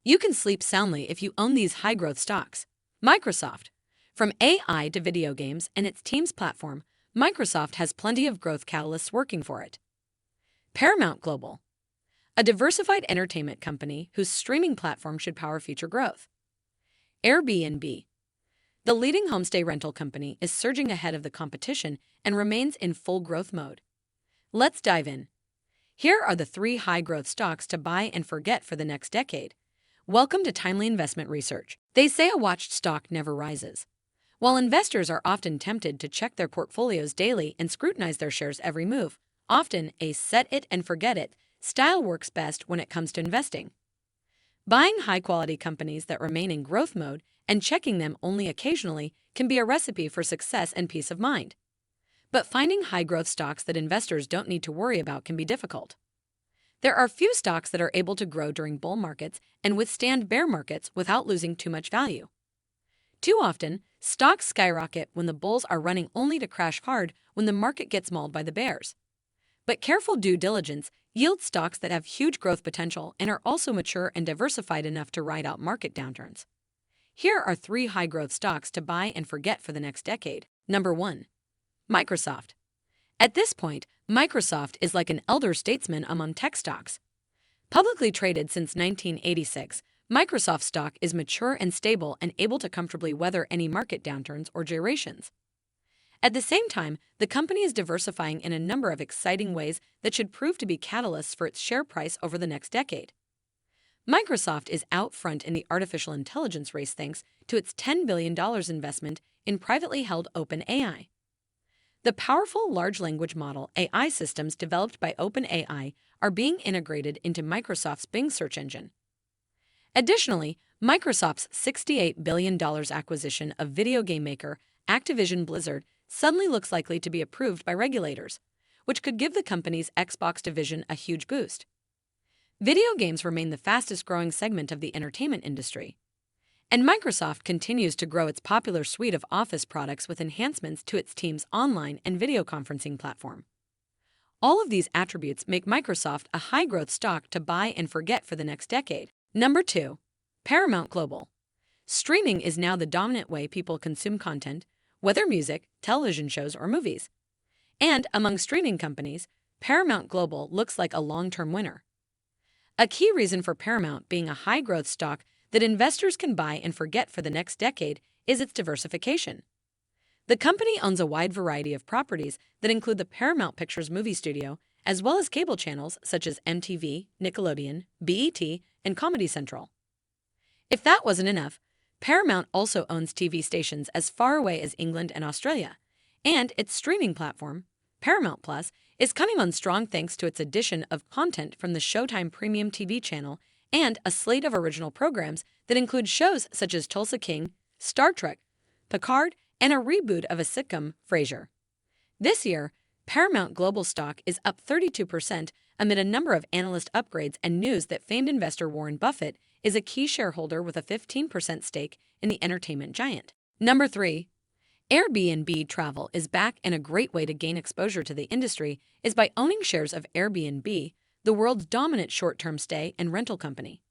You can sleep soundly if you own these high-growth stocks. Microsoft. From AI to video games and its Teams platform, Microsoft has plenty of growth catalysts working for it. Paramount Global. A diversified entertainment company whose streaming platform should power future growth. Airbnb. The leading homestay rental company is surging ahead of the competition and remains in full growth mode. Let's dive in. Here are the 3 high-growth stocks to buy and forget for the next decade. Welcome to Timely Investment Research. They say a watched stock never rises. While investors are often tempted to check their portfolios daily and scrutinize their shares' every move, often a set-it-and-forget-it style works best when it comes to investing. Buying high-quality companies that remain in growth mode and checking them only occasionally can be a recipe for success and peace of mind. But finding high-growth stocks that investors don't need to worry about can be difficult. There are few stocks that are able to grow during bull markets and withstand bear markets without losing too much value. Too often, stocks skyrocket when the bulls are running only to crash hard when the market gets mauled by the bears. But careful due diligence yields stocks that have huge growth potential and are also mature and diversified enough to ride out market downturns. Here are 3 high-growth stocks to buy and forget for the next decade. Number 1. Microsoft. At this point, Microsoft is like an elder statesman among tech stocks. Publicly traded since 1986, Microsoft stock is mature and stable and able to comfortably weather any market downturns or gyrations. At the same time, the company is diversifying in a number of exciting ways that should prove to be catalysts for its share price over the next decade. Microsoft is out front in the artificial intelligence race thanks to its $10 billion investment in privately held OpenAI. The powerful large language model AI systems developed by OpenAI are being integrated into Microsoft's Bing search engine. Additionally, Microsoft's $68 billion acquisition of video game maker Activision Blizzard suddenly looks likely to be approved by regulators, which could give the company's Xbox division a huge boost. Video games remain the fastest-growing segment of the entertainment industry. And Microsoft continues to grow its popular suite of Office products with enhancements to its Teams online and video conferencing platform. All of these attributes make Microsoft a high-growth stock to buy and forget for the next decade. Number 2. Paramount Global. Streaming is now the dominant way people consume content, whether music, television shows, or movies. And among streaming companies, Paramount Global looks like a long-term winner. A key reason for Paramount being a high-growth stock that investors can buy and forget for the next decade is its diversification. The company owns a wide variety of properties that include the Paramount Pictures movie studio, as well as cable channels such as MTV, Nickelodeon, BET, and Comedy Central. If that wasn't enough, Paramount also owns TV stations as far away as England and Australia, and its streaming platform, Paramount Plus, is coming on strong thanks to its addition of content from the Showtime Premium TV channel and a slate of original programs that include shows such as Tulsa King, Star Trek, Picard, and a reboot of a sitcom, Frasier. This year, Paramount Global stock is up 32% amid a number of analyst upgrades and news that famed investor Warren Buffett is a key shareholder with a 15% stake in the entertainment giant. Number 3. Airbnb Travel is back, and a great way to gain exposure to the industry is by owning shares of Airbnb, the world's dominant short-term stay and rental company.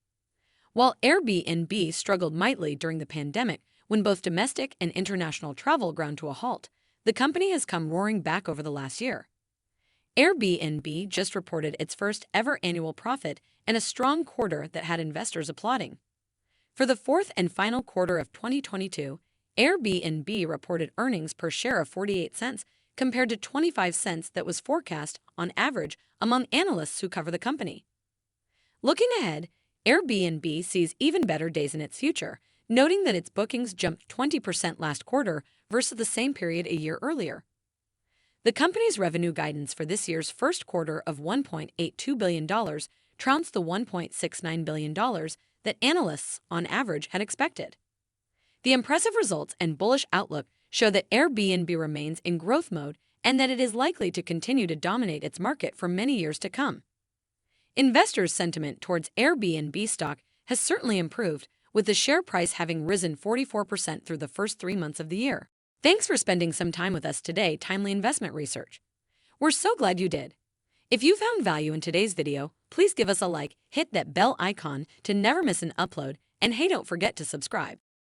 While Airbnb struggled mightily during the pandemic when both domestic and international travel ground to a halt, the company has come roaring back over the last year. Airbnb just reported its first ever annual profit and a strong quarter that had investors applauding. For the 4th and final quarter of 2022, Airbnb reported earnings per share of 48 cents compared to 25 cents that was forecast on average among analysts who cover the company. Looking ahead, Airbnb sees even better days in its future, noting that its bookings jumped 20% last quarter versus the same period a year earlier. The company's revenue guidance for this year's first quarter of $1.82 billion trounced the $1.69 billion that analysts, on average, had expected. The impressive results and bullish outlook show that Airbnb remains in growth mode and that it is likely to continue to dominate its market for many years to come. Investors' sentiment towards Airbnb stock has certainly improved, with the share price having risen 44% through the first 3 months of the year. Thanks for spending some time with us today, Timely Investment Research. We're so glad you did. If you found value in today's video, please give us a like, hit that bell icon to never miss an upload, and hey, don't forget to subscribe.